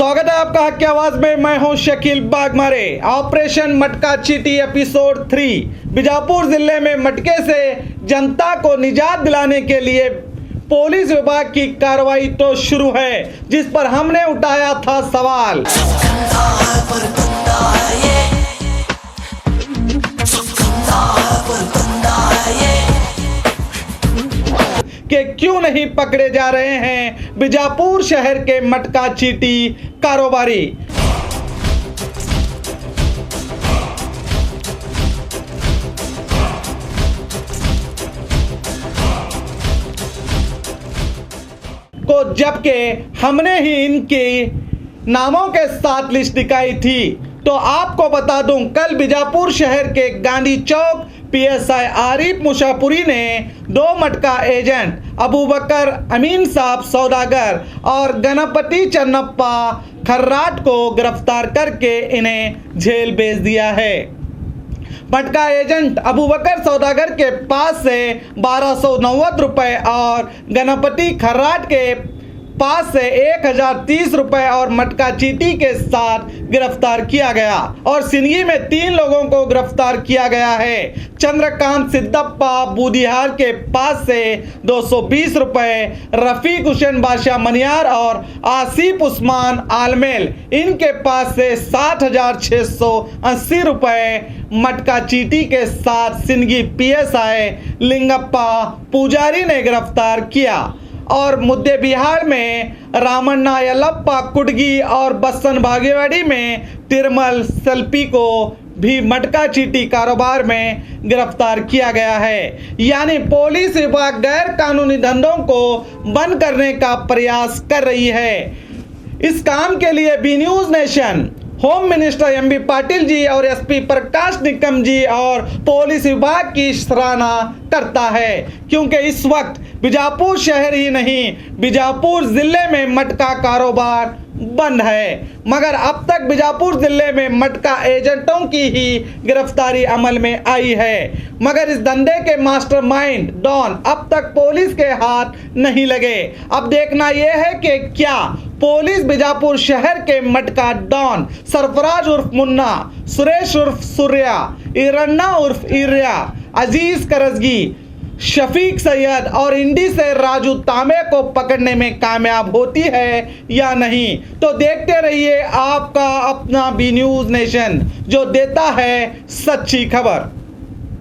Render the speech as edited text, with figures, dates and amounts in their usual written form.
स्वागत है आपका हक की आवाज में। मैं हूं शकील बागमारे। ऑपरेशन मटका चीटी एपिसोड 3। बीजापुर जिले में मटके से जनता को निजात दिलाने के लिए पुलिस विभाग की कार्रवाई तो शुरू है, जिस पर हमने उठाया था सवाल कि क्यों नहीं पकड़े जा रहे हैं बीजापुर शहर के मटका चीटी कारोबारी। को जबकि हमने ही इनके नामों के साथ लिस्ट दिखाई थी। तो आपको बता दूं, कल बीजापुर शहर के गांधी चौक पीएसआई आरिफ मुशापुरी ने 2 मटका एजेंट अबूबकर अमीन साहब सौदागर और गणपति चन्नप्पा खर्राट को गिरफ्तार करके इन्हें जेल भेज दिया है। मटका एजेंट अबूबकर सौदागर के पास से 1290 रुपए और गणपति खर्राट के पास से 1030 रुपए और मटका चीटी के साथ गिरफ्तार किया गया। और सिंगी में 3 लोगों को गिरफ्तार किया गया है। चंद्रकांत सिद्धप्पा बूदिहार के पास से 220 रुपए, रफीक हुसैन बादशाह मनियार और आसिफ उस्मान आलमेल इनके पास से 60,680 रुपए मटका चीटी के साथ सिंगी पीएसआई लिंगप्पा पुजारी ने गिरफ्तार किया। और मुद्दे बिहार में रामन्ना यल्लप्पा कुडगी और बस्सन भागेवाड़ी में तिरमल सेल्पी को भी मटका चीटी कारोबार में गिरफ्तार किया गया है। यानी पुलिस विभाग गैर कानूनी धंधों को बंद करने का प्रयास कर रही है। इस काम के लिए B news nation home minister MB Patil ji और एसपी प्रकाश निकम जी और पुलिस विभाग की सराहना करता है, क्योंकि इस वक्त बीजापुर शहर ही नहीं बीजापुर जिले में मटका कारोबार बंद है। मगर अब तक बीजापुर जिले में मटका एजेंटों की ही गिरफ्तारी अमल में आई है। मगर इस धंधे के मास्टरमाइंड डॉन अब तक पुलिस के हाथ नहीं लगे। अब देखना यह है कि क्या पुलिस बीजापुर शहर के मटका डॉन सरफराज उर्फ मुन्ना, सुरेश उर्फ सूर्या, इरन्ना उर्फ इर्या, अजीज करजगी, शफीक सैयद और इंडी से राजू तामे को पकड़ने में कामयाब होती है या नहीं। तो देखते रहिए आपका अपना बी न्यूज नेशन, जो देता है सच्ची खबर।